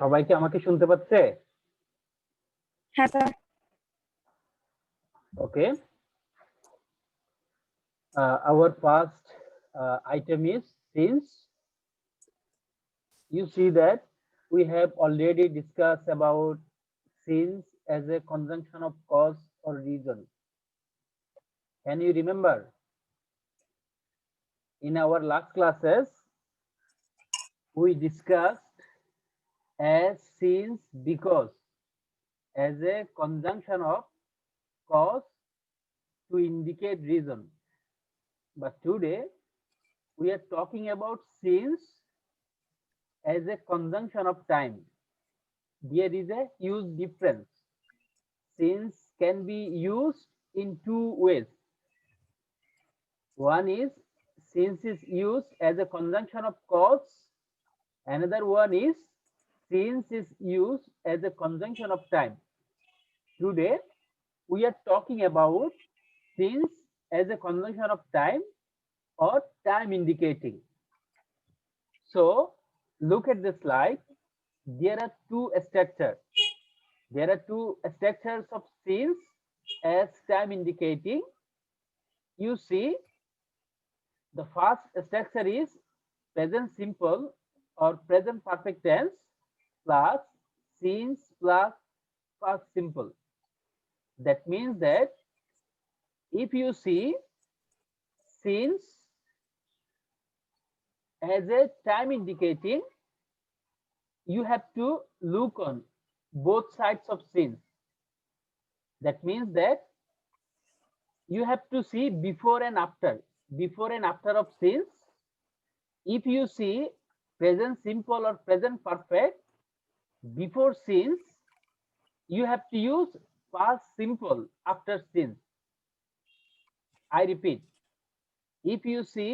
সবাই কি আমাকে শুনতে পাচ্ছে? হ্যাঁ sir. Okay. Our first item is since. You see that we have already discussed about since as a conjunction of cause or reason. Can you remember? In our last classes, we discussed as since because as a conjunction of cause to indicate reason. But today we are talking about since as a conjunction of time. There is a huge difference. Since can be used in two ways. One is since is used as a conjunction of cause. Another one is since is used as a conjunction of time. Today we are talking about since as a conjunction of time or time indicating. So look at the slide. There are two structures. There are two structures of since as time indicating. You see, the first structure is present simple or present perfect tense plus since plus past simple. That means that if you see since as a time indicating, you have to look on both sides of since. That means that you have to see before and after of since. If you see present simple or present perfect before since, you have to use past simple after since. I repeat, if you see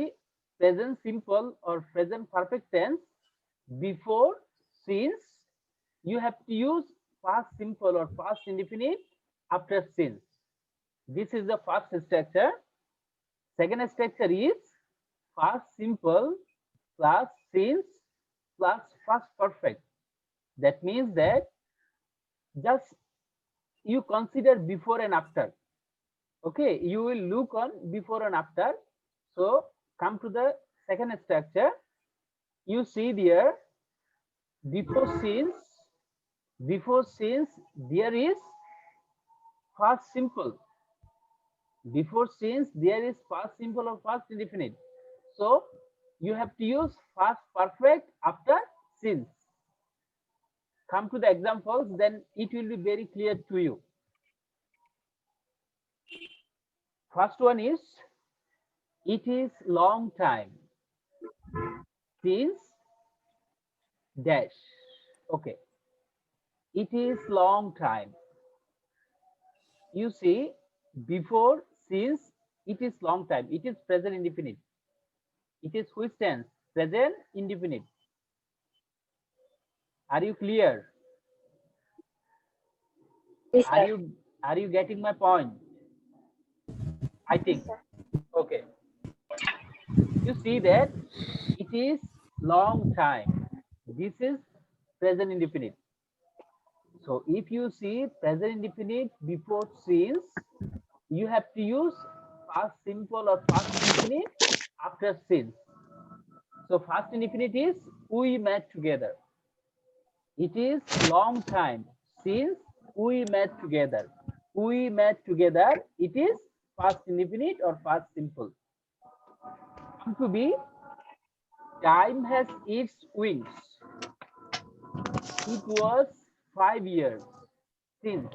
present simple or present perfect tense before since, you have to use past simple or past indefinite after since. This is the first structure. Second structure is past simple plus since plus past perfect. That means that just you consider before and after. Okay, you will look on before and after. So come to the second structure. You see there before since there is past simple. Before since there is past simple or past indefinite. So you have to use past perfect after since. Come to the examples, then it will be very clear to you. First one is it is long time since dash. Okay, it is long time. You see before since it is long time, it is present indefinite. It is which tense? Present indefinite. Are you clear? Yes, Are you getting my point? I think. Okay. You see that it is long time. This is present indefinite. So if you see present indefinite before since, you have to use past simple or past indefinite after since. So past indefinite is we met together. It is long time since we met together. We met together. It is past indefinite or past simple. To be time has its wings. It was 5 years since.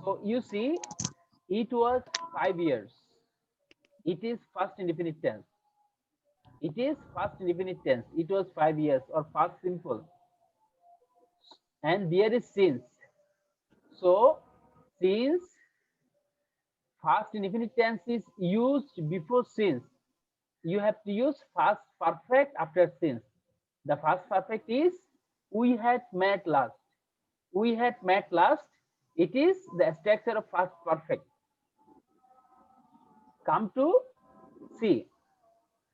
So you see, it was 5 years. It is past indefinite tense. It is past indefinite tense. It was 5 years or past simple. And there is since. So since past indefinite tense is used before since, you have to use past perfect after since. The past perfect is we had met last. We had met last. It is the structure of past perfect. Come to see.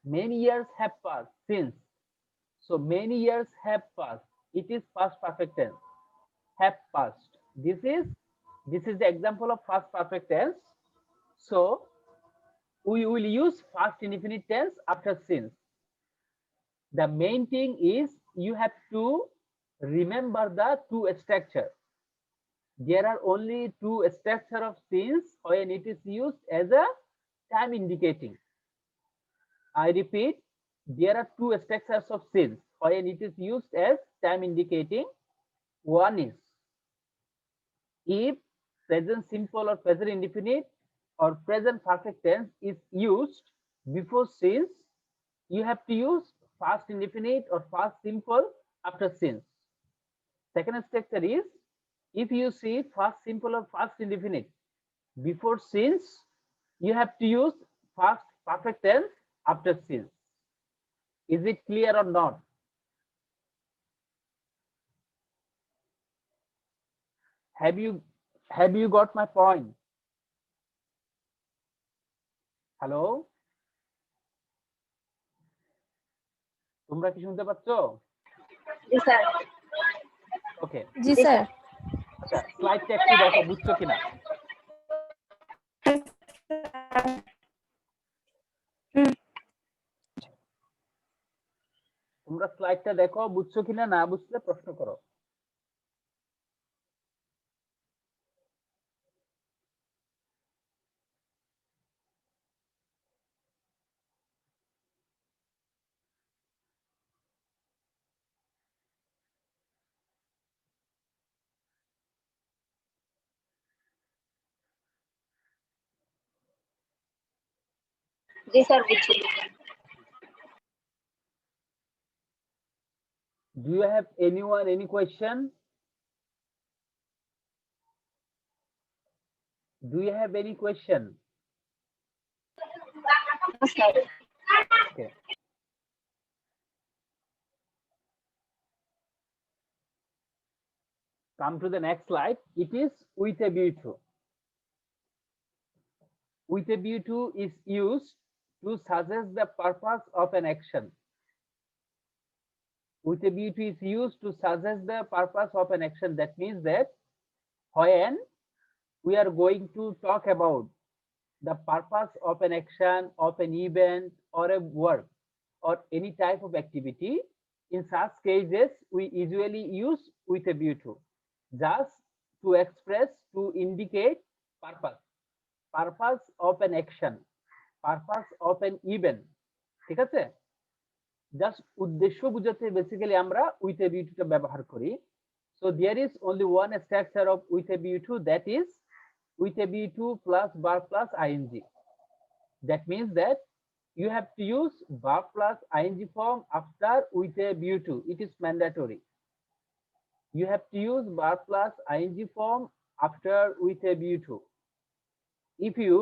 Many years have passed since. So many years have passed. It is past perfect tense. Have passed. This is the example of past perfect tense. So we will use past indefinite tense after since. The main thing is you have to remember the two structure. There are only two structure of since when it is used as a time indicating. I repeat, there are two structures of since when it is used as time indicating. One is if present simple or present indefinite or present perfect tense is used before since, you have to use past indefinite or past simple after since. Second structure is if you see past simple or past indefinite before since, you have to use past perfect tense after since. Is it clear or not? Have you got my point? Hello, তোমরা কি শুনতে পাচ্ছ? জি sir. ওকে, জি sir. আচ্ছা স্লাইডটা একটু দেখো বুঝছো কিনা। তোমরা স্লাইডটা দেখো বুঝছো কিনা, না বুঝলে প্রশ্ন করো। জি স্যার বুঝছি। Do you have anyone any question? Do you have any question? Sir. Okay. Come to the next slide. It is with a view to. With a view to is used to suggest the purpose of an action. With a view to is used to suggest the purpose of an action. That means that when we are going to talk about the purpose of an action, of an event, or a work, or any type of activity, in such cases, we usually use with a view to, just to express, to indicate purpose. Purpose of an action, purpose of an event. ঠিক আছে? Just উদ্দেশ্য বুঝাতে basically আমরা with a view টুটা ব্যবহার করি। So there is only one structure of with a view to, that is with a view to plus verb plus ing. That means that you have to use verb plus ing form after with a view to. It is mandatory. You have to use verb plus ing form after with a view to. If you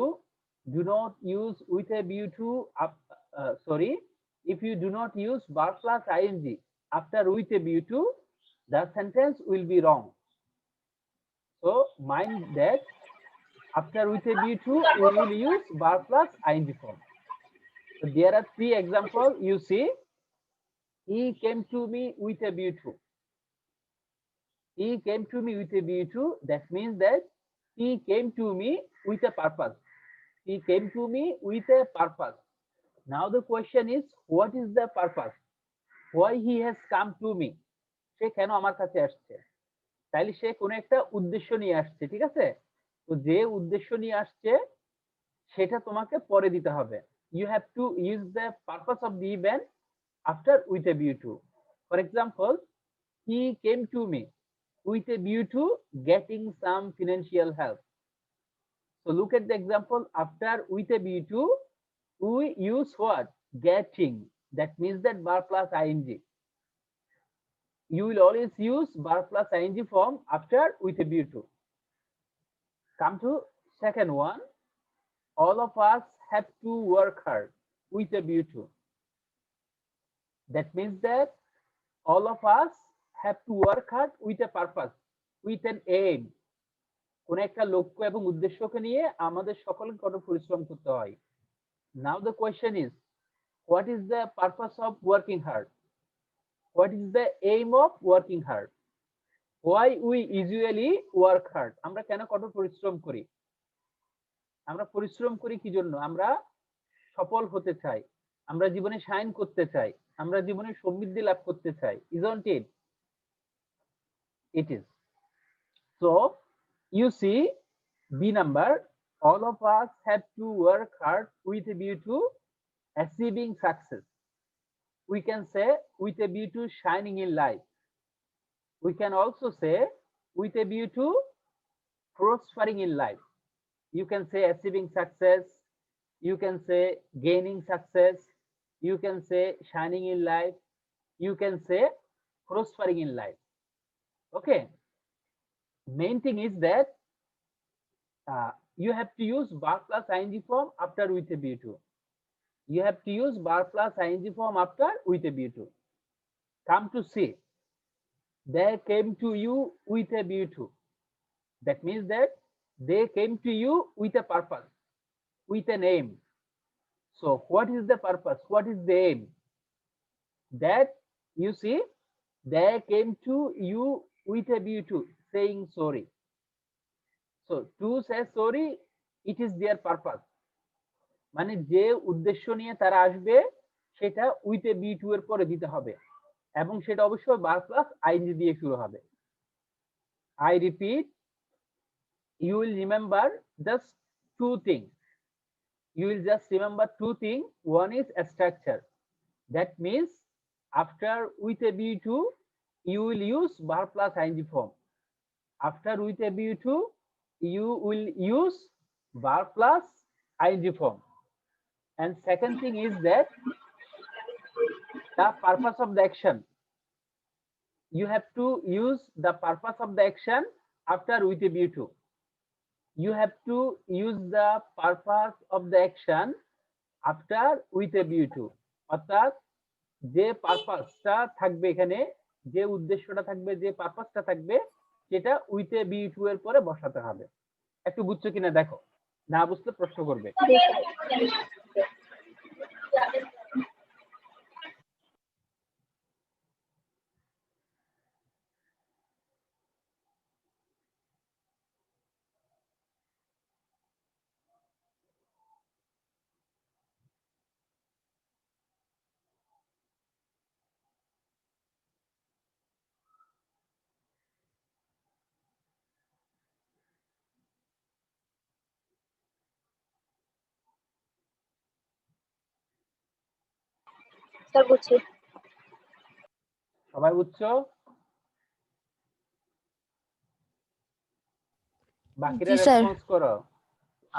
do not use with a view to, if you do not use verb plus ing after with a view to, the sentence will be wrong. So mind that after with a view to, we will use verb plus ing form. So there are three examples. You see, he came to me with a view to. He came to me with a view to. That means that he came to me with a purpose. He came to me with a purpose. Now the question is, what is the purpose? Why he has come to me? সে কেন আমার কাছে আসছে? তাইলে সে কোনো একটা উদ্দেশ্য নিয়ে আসছে, ঠিক আছে? তো যে উদ্দেশ্য নিয়ে আসছে সেটা তোমাকে পরে দিতে হবে। You have to use the purpose of the event after with a view to. For example, he came to me with a view to getting some financial help. So look at the example. After with a view to, we use what? Getting. That means that verb plus ing. You will always use verb plus ing form after with a view to. Come to second one. All of us have to work hard with a view to. That means that all of us have to work hard with a purpose, with an aim. কোন একটা লক্ষ্য এবং উদ্দেশ্যকে নিয়ে আমাদের সকলকে কঠোর পরিশ্রম করতে হয়। Now the question is, what is the purpose of working hard? What is the aim of working hard? Why we usually work hard? আমরা কেন কঠোর পরিশ্রম করি? আমরা পরিশ্রম করি কি জন্য? আমরা সফল হতে চাই, আমরা জীবনে শাইন করতে চাই, আমরা জীবনে সমৃদ্ধি লাভ করতে চাই, isn't it? It is. So you see B number, all of us have to work hard with a view to achieving success. We can say with a view to shining in life. We can also say with a view to prospering in life. You can say achieving success, you can say gaining success, you can say shining in life, you can say prospering in life. Okay, main thing is that you have to use verb plus ing form after with a view to. You have to use verb plus ing form after with a view to. Come to see, they came to you with a view to. That means that they came to you with a purpose, with an aim. So what is the purpose? What is the aim? That you see, they came to you with a view to saying sorry. So to say sorry, it is their purpose. মানে যে উদ্দেশ্য নিয়ে তারা আসবে সেটা with A B two এর পরে দিতে হবে এবং সেটা অবশ্যই ভার্ব প্লাস আইএনজি দিয়ে শুরু হবে। I repeat, you will remember just two things. You will just remember two things. One is a structure. That means after with a B2, you will use verb plus ing form. After with a B2, you will use verb plus ing form. And second thing is that the purpose of the action. You have to use the purpose of the action after with a B2. You have to use the purpose of the action after with a view to. অর্থাৎ যে পারপাসটা থাকবে এখানে, যে উদ্দেশ্যটা থাকবে, যে পারপাসটা থাকবে সেটা উইথ এ বি টু এর পরে বসাতে হবে। একটু বুঝছো কিনা দেখো, না বুঝলে প্রশ্ন করবে। স্যার বুঝছি। সবাই বুঝছো? বাকিরা রেসপন্স করো।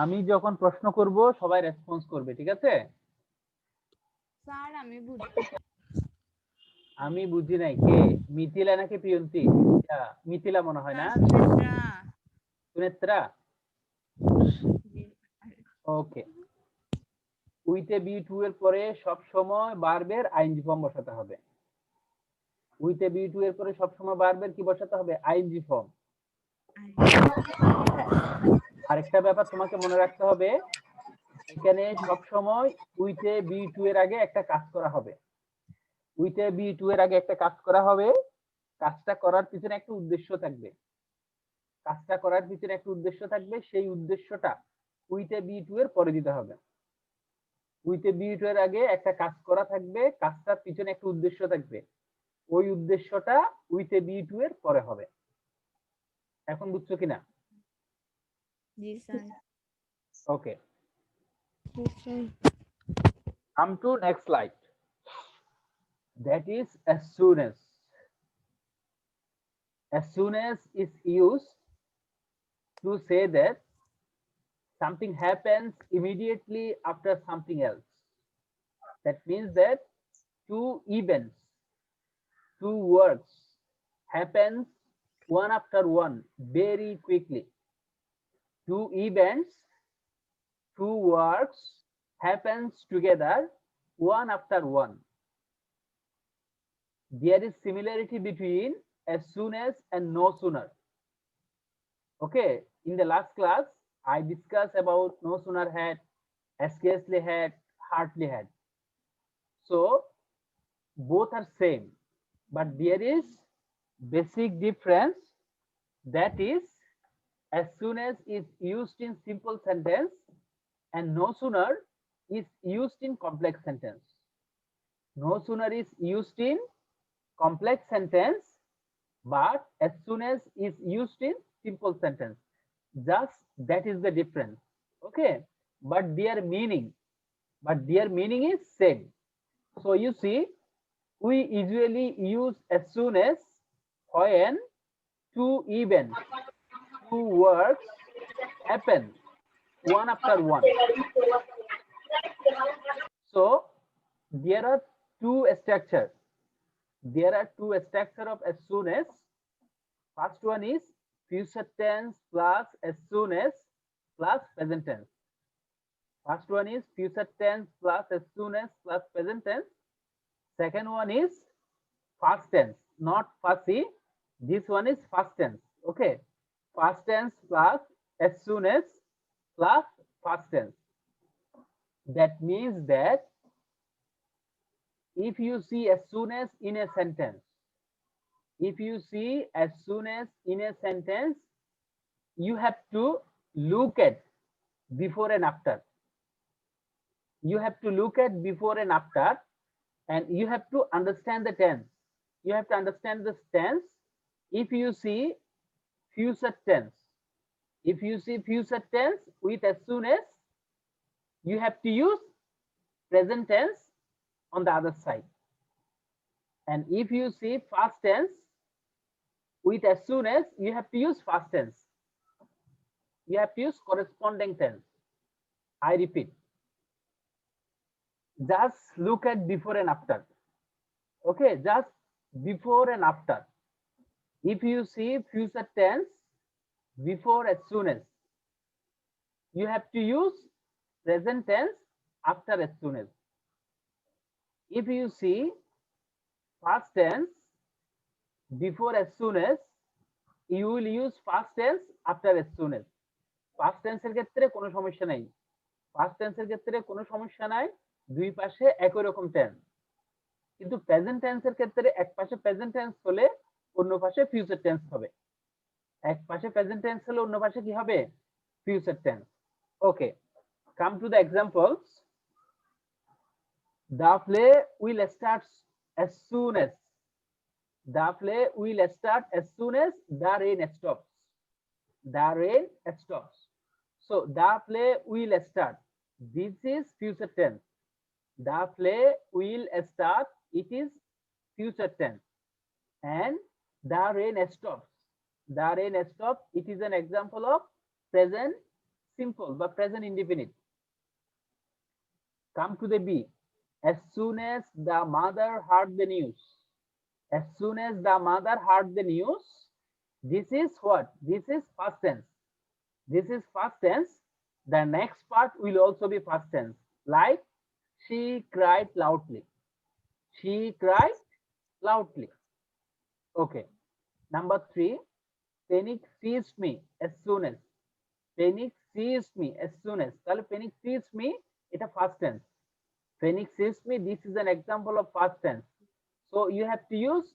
আমি যখন প্রশ্ন করব সবাই রেসপন্স করবে, ঠিক আছে? স্যার আমি বুঝি। আমি বুঝি নাই, কে? মিথিলা নাকি প্রিয়ন্তী? মিথিলা মনে হয় না? সুনেত্রা। ওকে, উইথ এ বি টু এর পরে সব সময় ভার্বের আইএনজি ফর্ম বসাতে হবে। উইথ এ বি টু এর পরে সব সময় ভার্বের কি বসাতে হবে? ING form. আরেকটা ব্যাপার তোমাকে মনে রাখতে হবে, এখানে সব সময় উইথ এ বি টু এর আগে একটা কাজ করা হবে। উইথ এ বি টু এর আগে একটা কাজ করা হবে, কাজটা করার পিছনে একটা উদ্দেশ্য থাকবে। কাজটা করার পিছনে একটা উদ্দেশ্য থাকবে, সেই উদ্দেশ্যটা উইথ এ বি টু এর পরে দিতে হবে। উইথ এ বি টু এর আগে একটা কাজ করা থাকবে, কাজটার পিছনে একটা উদ্দেশ্য থাকবে, ওই উদ্দেশ্যটা উইথ এ বি টু এর পরে হবে। এখন বুঝছো কিনা? জি sir. Okay, come to next slide. That is as soon as. As soon as is used to say that something happens immediately after something else. That means that two events, two words happens one after one very quickly. Two events, two words happens together one after one. There is similarity between as soon as and no sooner. Okay, in the last class I discussed about no sooner had, scarcely had, hardly had. So both are same. but there is basic difference, that is as soon as is used in simple sentence and no sooner is used in complex sentence. No sooner is used in complex sentence, but as soon as is used in simple sentence. Just that is the difference. Okay, but their meaning is same. So you see, we usually use as soon as when two events, two words happen one after one. So there are two structures. There are two structure of as soon as. First one is future tense plus as soon as plus present tense. First one is future tense plus as soon as plus present tense. Second one is past tense, not fussy. This one is past tense. Okay, past tense plus as soon as plus past tense. That means that if you see as soon as in a sentence, if you see as soon as in a sentence, you have to look at before and after. You have to look at before and after, and you have to understand the tense. You have to understand the tense. If you see future tense, if you see future tense with as soon as, you have to use present tense on the other side. And if you see past tense with as soon as, you have to use past tense. You have to use corresponding tense. I repeat, just look at before and after. Okay, just before and after. If you see future tense before as soon as, you have to use present tense after as soon as. If you see past tense before as soon as, you will use past tense after as soon as. past tense এর ক্ষেত্রে কোনো সমস্যা নাই, past tense এর ক্ষেত্রে কোনো সমস্যা নাই, দুই পাশে একই রকম টেন্স। কিন্তু প্রেজেন্ট টেন্স এর ক্ষেত্রে এক পাশে প্রেজেন্ট টেন্স হলে অন্য পাশে ফিউচার টেন্স হবে, এক পাশে প্রেজেন্ট টেন্স হলে অন্য পাশে কি হবে, future tense. Okay, come to the examples. The play will start as soon as, the play will start as soon as the rain stops. The rain stops. So the play will start. This is future tense. The play will start. It is future tense. And the rain stops. The rain stops. It is an example of present simple but present indefinite. Come to the B. As soon as the mother heard the news. As soon as the mother heard the news. This is what? This is past tense. This is past tense. The next part will also be past tense. Like she cried loudly. She cried loudly. Okay. Number 3. Panic seized me as soon as. Panic seized me as soon as. তাহলে panic seized me, এটা past tense. Panic seized me, this is an example of past tense. So you have to use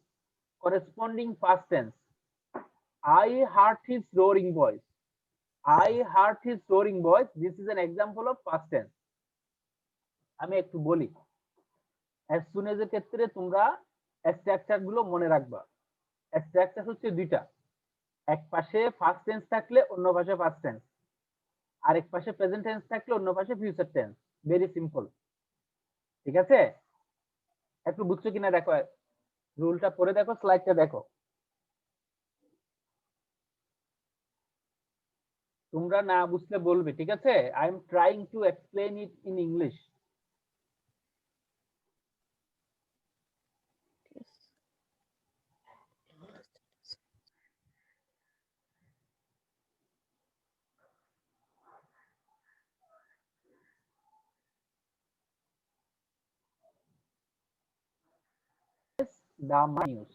corresponding past tense. I heard his roaring voice. I heard his roaring voice. This is an example of past tense. আমি একটু বলি, as soon as এর ক্ষেত্রে তোমরা structure গুলো মনে রাখবা। Structure হচ্ছে দুইটা, এক পাশে ফার্স্ট টেন্স থাকলে অন্য পাশে পাস্ট টেন্স, আর এক পাশে প্রেজেন্ট টেন্স থাকলে অন্য পাশে ফিউচার টেন্স। ভেরি সিম্পল, ঠিক আছে? একটু বুঝছো কিনা দেখো, রুলটা পড়ে দেখো, স্লাইডটা দেখো। তোমরা না বুঝলে বলবে, ঠিক আছে? I am trying to explain it in English. The news,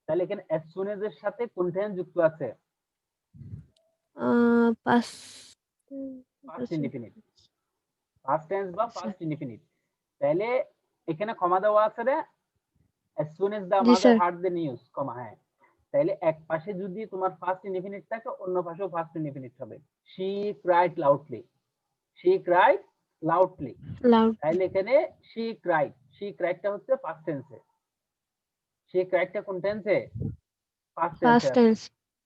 তাহলে এখানে as soon as এর সাথে কোন টেন্স যুক্ত আছে? past past indefinite, past tense বা past indefinite। তাহলে এখানে কমা দেওয়া আছে রে, as soon as the G, mother sir. heard the news, comma, হ্যাঁ, তাহলে এক পাশে যদি তোমার ফার্স্ট ইনডিফিনিট থাকে অন্য পাশেও ফার্স্ট ইনডিফিনিট হবে। she cried loudly, she cried loudly, loud তাহলে এখানে she cried টা হচ্ছে পাস্ট টেন্সে, she cried টা কোন টেন্সে? পাস্ট ফার্স্ট টেন্সে। টেন্স।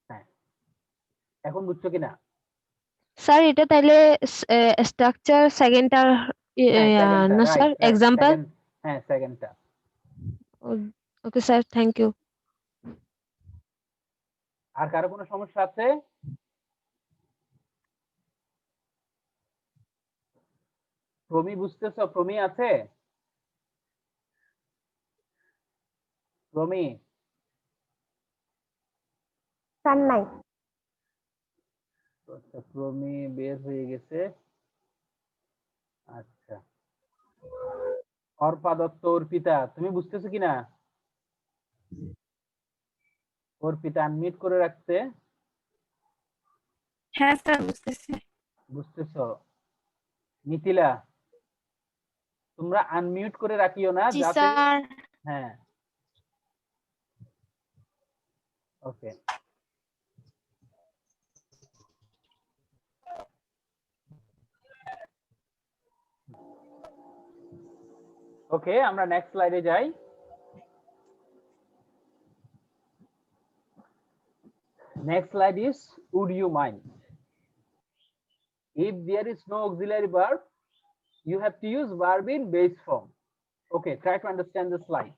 হ্যাঁ, এখন বুঝছো কিনা? স্যার এটা তাইলে স্ট্রাকচার সেকেন্ডটা হ্যাঁ, সেকেন্ডটা, না স্যার, রাইট, এক্সাম্পল। সেকেন্ড, হ্যাঁ, সেকেন্ডটা। Okay sir, thank you. আর কারো কোনো সমস্যা আছে? প্রমি বুঝতেছো? প্রমি আছে? প্রমি? স্যার নাই। আচ্ছা, প্রমি বের হয়ে গেছে। আচ্ছা, অর্পা দত্ত, অর্পিতা, তুমি বুঝতেছো কিনা? অর্পিতা আনমিউট করে রাখতে, হ্যাঁ স্যার বুঝতেছি। বুঝতেছো? মিথিলা, তোমরা আনমিউট করে রাখিও না জি যাতে, স্যার। হ্যাঁ, ওকে। ওকে, আমরা নেক্সট স্লাইডে যাই। Next slide is, would you mind? If there is no auxiliary verb, you have to use verb in base form. Okay, try to understand the slide.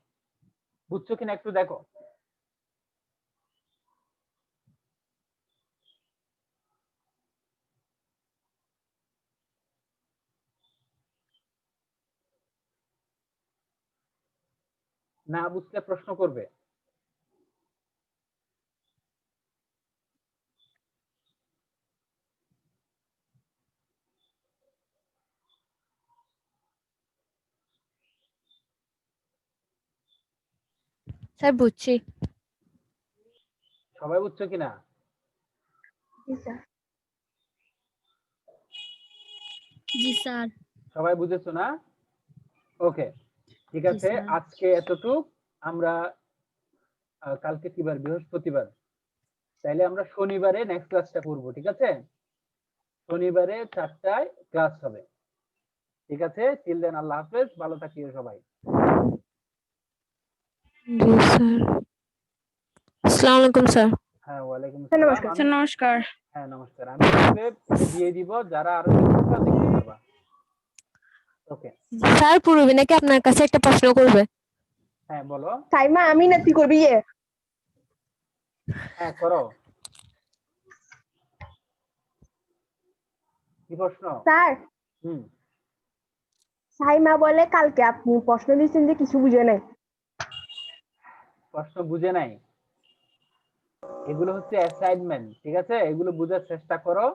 বুঝছো কিনা একটু দেখো। না বুঝলে প্রশ্ন করবে। স্যার বুঝছি। সবাই বুঝছো কিনা? জি স্যার। জি স্যার। সবাই বুঝেছো না? ওকে, ঠিক জি আছে, স্যার। আজকে এতটুক। আমরা কালকে কি বার? বৃহস্পতিবার। তাইলে আমরা শনিবারে নেক্সট ক্লাসটা করব, ঠিক আছে? শনিবারে 4টায় ক্লাস হবে, ঠিক আছে? টিল দেন, আল্লাহ হাফেজ, ভালো থাকিও সবাই। জি স্যার। আসসালামু আলাইকুম স্যার। হ্যাঁ, ওয়ালাইকুম স্যার, আসসালাম। নমস্কার। স্যার নমস্কার। হ্যাঁ, নমস্কার। আমি এটা দিয়ে দিব, যারা আরো দেখতে চাও দেখতে পারবা। ওকে, স্যার পূর্বে নাকি আপনার কাছে একটা প্রশ্ন করবে। হ্যাঁ বলো। সাইমা, আমি না তুই করবি? হ্যাঁ, করো। কি প্রশ্ন? স্যার, হুম, সাইমা বলে কালকে আপনি প্রশ্ন দিয়েছেন যে কিছু বুঝে নাই। প্রশ্ন বুঝে নাই? এগুলো হচ্ছে অ্যাসাইনমেন্ট, ঠিক আছে? এগুলো বোঝার চেষ্টা করো।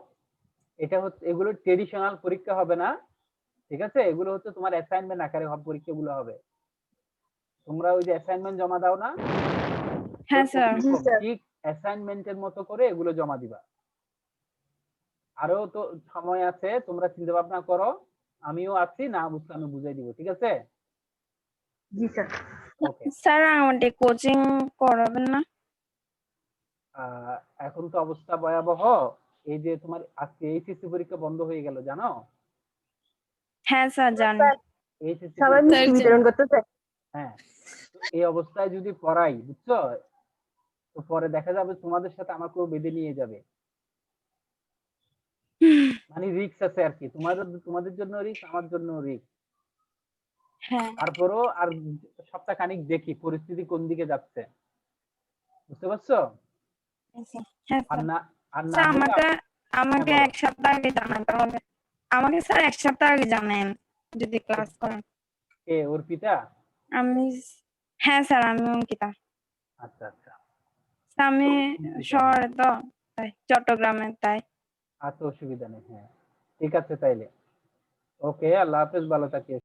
এটা হচ্ছে, এগুলো ট্রেডিশনাল পরীক্ষা হবে না, ঠিক আছে? এগুলো হচ্ছে তোমার অ্যাসাইনমেন্ট আকারে পরীক্ষাগুলো হবে। তোমরা ওই যে অ্যাসাইনমেন্ট জমা দাও না, হ্যাঁ স্যার। জি স্যার। ঠিক অ্যাসাইনমেন্টের মতো করে এগুলো জমা দিবা। আরো তো সময় আছে, তোমরা চিন্তা ভাবনা করো। আমিও আছি, না বুঝতে আমি বুঝাই দিব, ঠিক আছে? জি স্যার। ওকে, স্যার আমাদের কোচিং করাবেন না? এখন তো অবস্থা ভয়াবহ। এই যে তোমার আজকে এইচএসসি পরীক্ষা বন্ধ হয়ে গেল, জানো? হ্যাঁ স্যার জানি। এইচএসসি সবাই পরীক্ষা, মিষ্টি বিতরণ করতেছে। হ্যাঁ, তো এই অবস্থায় যদি পড়াই, বুঝছো, তো পরে দেখা যাবে তোমাদের সাথে আমাকেও বেঁধে নিয়ে যাবে। মানে রিস্ক আছে আর কি, তোমাদের জন্য রিস্ক, আমার জন্য রিস্ক। হ্যাঁ। তারপরও আর সপ্তাহ খানিক দেখি পরিস্থিতি কোন দিকে যাচ্ছে, বুঝতে পারছো? হ্যাঁ আর স্যার। না, আর না স্যার হলে আমাকে আমাকে বলো। এক সপ্তাহ আগে জানাতে হবে। আমাকে স্যার এক সপ্তাহ আগে জানেন যদি ক্লাস করেন। কে? অর্পিতা? আমি, হ্যাঁ স্যার আমি অঙ্কিতা। আচ্ছা আচ্ছা, স্যার আমি চিন্তিত না। শহরে তো, তাই চট্টগ্রামে, তাই। আচ্ছা, অসুবিধা নেই, হ্যাঁ, ঠিক আছে তাইলে। ওকে, আল্লাহ হাফেজ, ভালো থাকিও।